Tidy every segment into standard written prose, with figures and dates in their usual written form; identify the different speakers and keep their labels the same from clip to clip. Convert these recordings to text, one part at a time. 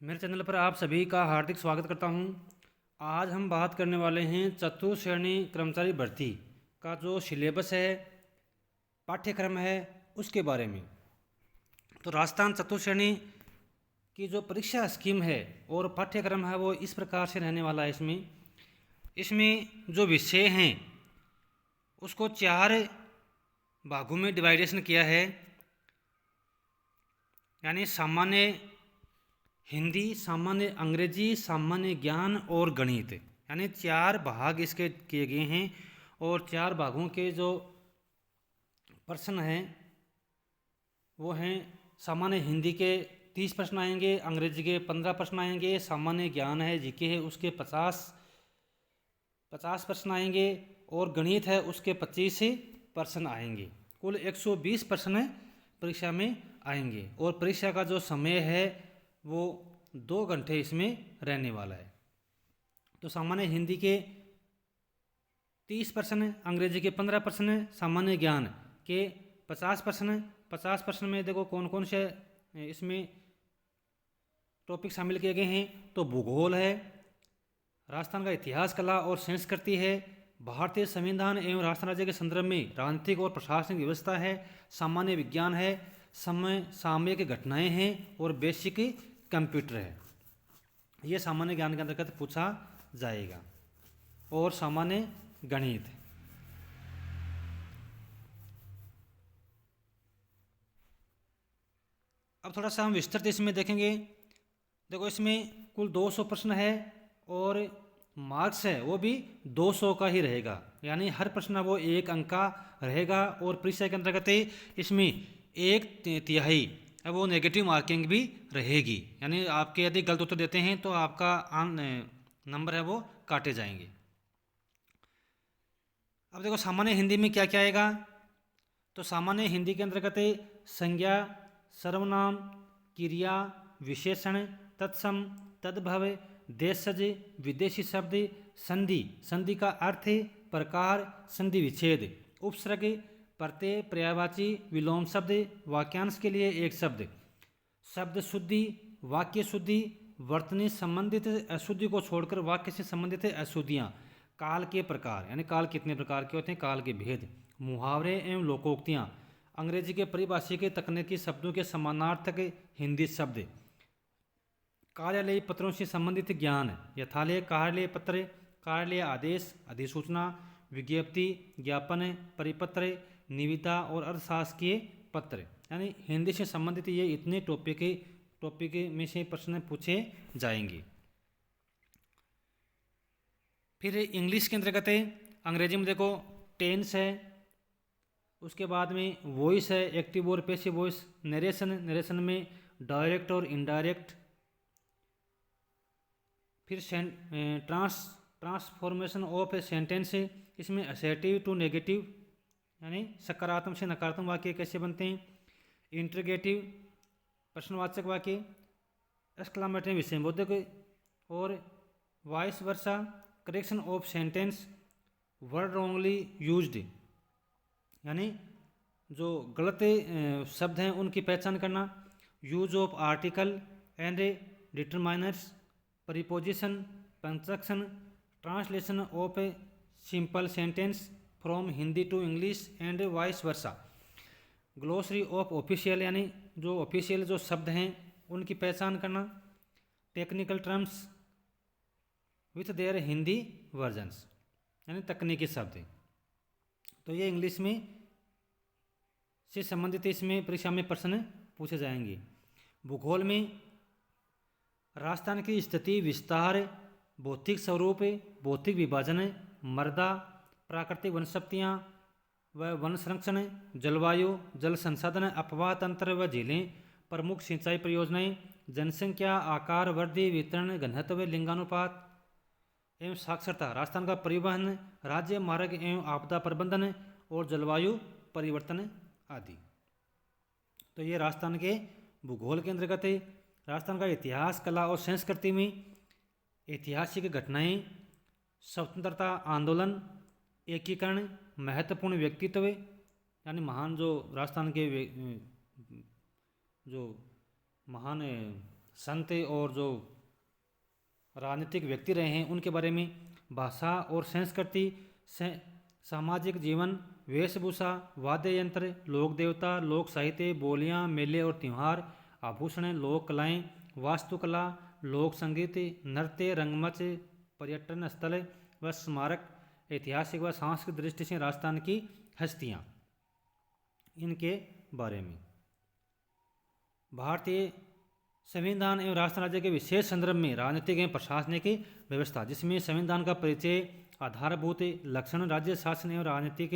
Speaker 1: मेरे चैनल पर आप सभी का हार्दिक स्वागत करता हूं। आज हम बात करने वाले हैं चतुर्थ श्रेणी कर्मचारी भर्ती का जो सिलेबस है, पाठ्यक्रम है, उसके बारे में। तो राजस्थान चतुर्थ श्रेणी की जो परीक्षा स्कीम है और पाठ्यक्रम है वो इस प्रकार से रहने वाला है। इसमें इसमें जो विषय हैं उसको 4 भागों में डिवाइडेशन किया है, यानी सामान्य हिंदी, सामान्य अंग्रेजी, सामान्य ज्ञान और गणित, यानी 4 भाग इसके किए गए हैं। और 4 भागों के जो प्रश्न हैं वो हैं, सामान्य हिंदी के 30 प्रश्न आएंगे, अंग्रेजी के 15 प्रश्न आएंगे, सामान्य ज्ञान है जीके है उसके 50 प्रश्न आएंगे और गणित है उसके 25 प्रश्न आएंगे। कुल 120 प्रश्न परीक्षा में आएंगे और परीक्षा का जो समय है वो 2 घंटे इसमें रहने वाला है। तो सामान्य हिंदी के 30 प्रश्न, अंग्रेजी के 15 प्रश्न, सामान्य ज्ञान के 50 प्रश्न। 50 प्रश्न में देखो कौन कौन से इसमें टॉपिक शामिल किए गए हैं। तो भूगोल है, राजस्थान का इतिहास, कला और संस्कृति है, भारतीय संविधान एवं राजस्थान राज्य के संदर्भ में राजनीतिक और प्रशासनिक व्यवस्था है, सामान्य विज्ञान है, समय सामयिक घटनाएं हैं और बेसिक कंप्यूटर है। ये सामान्य ज्ञान के अंतर्गत पूछा जाएगा। और सामान्य गणित, अब थोड़ा सा हम विस्तृत इसमें देखेंगे। देखो इसमें कुल 200 प्रश्न है और मार्क्स है वो भी 200 का ही रहेगा, यानी हर प्रश्न वो 1 अंक का रहेगा। और परीक्षा के अंतर्गत इसमें 1/3 वो नेगेटिव मार्किंग भी रहेगी, यानी आपके यदि गलत उत्तर देते हैं तो आपका नंबर है वो काटे जाएंगे। अब देखो सामान्य हिंदी में क्या क्या आएगा। तो सामान्य हिंदी के अंतर्गत संज्ञा, सर्वनाम, क्रिया, विशेषण, तत्सम, तद्भव, देशज, विदेशी शब्द, संधि, संधि का अर्थ, प्रकार, संधि विच्छेद, उपसर्ग, प्रत्यय, पर्यायवाची, विलोम शब्द, वाक्यांश के लिए एक शब्द, शब्द शुद्धि, वाक्य शुद्धि, वर्तनी संबंधित अशुद्धि को छोड़कर वाक्य से संबंधित अशुद्धियाँ, काल के प्रकार, यानी काल कितने प्रकार के होते हैं, काल के भेद, मुहावरे एवं लोकोक्तियाँ, अंग्रेजी के परिभाषिक तकनीकी शब्दों के समानार्थक हिंदी शब्द, कार्यालयीय पत्रों से संबंधित ज्ञान, यथालय कार्यालय पत्र, कार्यालय आदेश, अधिसूचना, विज्ञप्ति, ज्ञापन, परिपत्र, निविदा और अर्थशासकीय पत्र, यानी हिंदी से संबंधित ये इतने टॉपिक में से प्रश्न पूछे जाएंगे। फिर इंग्लिश के अंतर्गत अंग्रेजी में देखो टेंस है, उसके बाद में वॉइस है, एक्टिव और पैसिव वॉइस, नरेशन में डायरेक्ट और इनडायरेक्ट, फिर ट्रांसफॉर्मेशन ऑफ ए सेंटेंस, इसमें असर्टिव टू नेगेटिव, यानी सकारात्मक से नकारात्मक वाक्य कैसे बनते हैं, इंटरोगेटिव प्रश्नवाचक वाक्य, एक्सक्लामेटरी विस्मयबोधक, और vice versa, correction of sentence, word wrongly used, यानी जो गलत शब्द हैं उनकी पहचान करना, use of article and determiners, preposition, punctuation, translation of a simple sentence from Hindi to English and vice versa, glossary of official, यानी जो ऑफिशियल जो शब्द हैं उनकी पहचान करना, technical terms with their Hindi versions, यानी तकनीकी शब्द। तो ये इंग्लिश में से संबंधित इसमें परीक्षा में प्रश्न पूछे जाएंगे। भूगोल में राजस्थान की स्थिति, विस्तार, भौतिक स्वरूप, भौतिक विभाजन, मृदा, प्राकृतिक वनस्पतियाँ व वन संरक्षण, जलवायु, जल संसाधन, अपवाह तंत्र व झीलें, प्रमुख सिंचाई परियोजनाएं, जनसंख्या, आकार, वृद्धि, वितरण, घनत्व, लिंगानुपात एवं साक्षरता, राजस्थान का परिवहन, राज्य मार्ग एवं आपदा प्रबंधन और जलवायु परिवर्तन आदि। तो ये राजस्थान के भूगोल के अंतर्गत है। राजस्थान का इतिहास, कला और संस्कृति में ऐतिहासिक घटनाएं, स्वतंत्रता आंदोलन, एकीकरण, महत्वपूर्ण व्यक्तित्व, यानी महान जो राजस्थान के जो महान संत और जो राजनीतिक व्यक्ति रहे हैं उनके बारे में, भाषा और संस्कृति, सामाजिक जीवन, वेशभूषा, वाद्य यंत्र, लोक देवता, लोक साहित्य, बोलियाँ, मेले और त्यौहार, आभूषण, लोक कलाएँ, वास्तुकला, लोक संगीत, नृत्य, रंगमंच, पर्यटन स्थल व स्मारक, ऐतिहासिक व सांस्कृतिक दृष्टि से राजस्थान की हस्तियाँ, इनके बारे में। भारतीय संविधान एवं राष्ट्र राज्य के विशेष संदर्भ में राजनीतिक एवं प्रशासनिक व्यवस्था, जिसमें संविधान का परिचय, आधारभूत लक्षण, राज्य शासन एवं राजनीतिक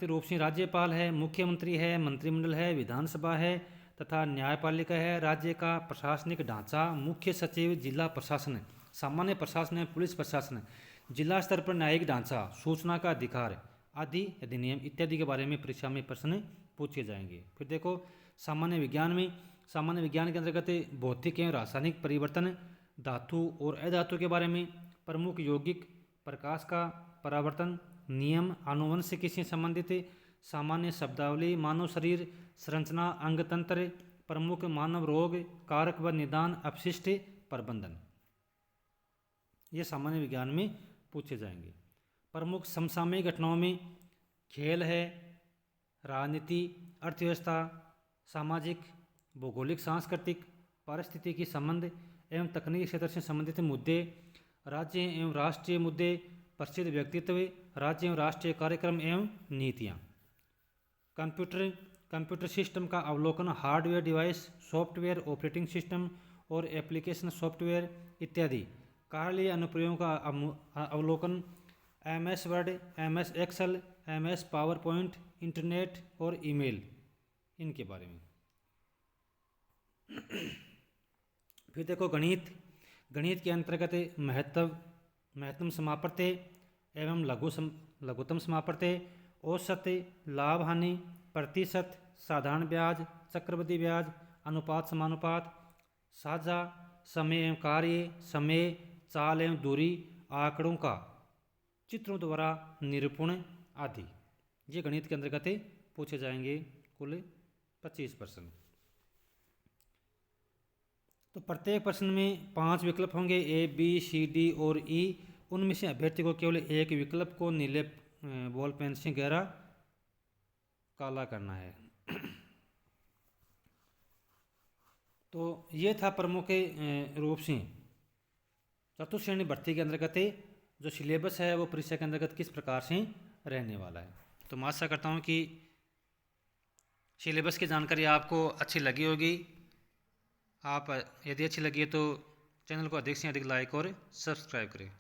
Speaker 1: रूप से राज्यपाल है, मुख्यमंत्री है, मंत्रिमंडल है, विधानसभा है तथा न्यायपालिका है। राज्य का प्रशासनिक ढांचा, मुख्य सचिव, जिला प्रशासन, सामान्य प्रशासन, पुलिस प्रशासन, जिला स्तर पर न्यायिक ढांचा, सूचना का अधिकार आदि अधिनियम इत्यादि के बारे में परीक्षा में प्रश्न पूछे जाएंगे। फिर देखो सामान्य विज्ञान में, सामान्य विज्ञान के अंतर्गत भौतिक एवं रासायनिक परिवर्तन, धातु और अधातु के बारे में, प्रमुख यौगिक, प्रकाश का परावर्तन, नियम, आनुवंशिकी से संबंधित सामान्य शब्दावली, मानव शरीर, संरचना, अंगतंत्र, प्रमुख मानव रोग, कारक व निदान, अपशिष्ट प्रबंधन, ये सामान्य विज्ञान में पूछे जाएंगे। प्रमुख समसामयिक घटनाओं में खेल है, राजनीति, अर्थव्यवस्था, सामाजिक, भौगोलिक, सांस्कृतिक, पारिस्थितिकी संबंध एवं तकनीकी क्षेत्र से संबंधित मुद्दे, राज्य एवं राष्ट्रीय मुद्दे, प्रसिद्ध व्यक्तित्व, राज्य एवं राष्ट्रीय कार्यक्रम एवं नीतियाँ। कंप्यूटर सिस्टम का अवलोकन, hardware device, software, operating system और एप्लीकेशन सॉफ्टवेयर इत्यादि। कार्यालयीय अनुप्रयोगों का अवलोकन, MS Word, MS Excel, MS Power Point, internet और ईमेल, इनके बारे में। फिर देखो गणित, गणित के अंतर्गत महत्तम समापत्ति एवं लघुत्तम समापत्ति, औसत, लाभ हानि, प्रतिशत, साधारण ब्याज, चक्रवृद्धि ब्याज, अनुपात समानुपात, साझा, समय एवं कार्य, समय, चाल एवं दूरी, आंकड़ों का चित्रों द्वारा निरूपण आदि, ये गणित के अंतर्गत पूछे जाएंगे कुल 25 प्रश्न। तो प्रत्येक प्रश्न में 5 विकल्प होंगे, A, B, C, D और E। उनमें से अभ्यर्थी को केवल एक विकल्प को नीले बॉल पेन से गहरा काला करना है। तो ये था प्रमुख रूप से चतुर्थ श्रेणी भर्ती के अंतर्गत जो सिलेबस है वो परीक्षा के अंतर्गत किस प्रकार से रहने वाला है। तो मैं आशा करता हूँ कि सिलेबस की जानकारी आपको अच्छी लगी होगी। आप यदि अच्छी लगी है तो चैनल को अधिक से अधिक लाइक और सब्सक्राइब करें।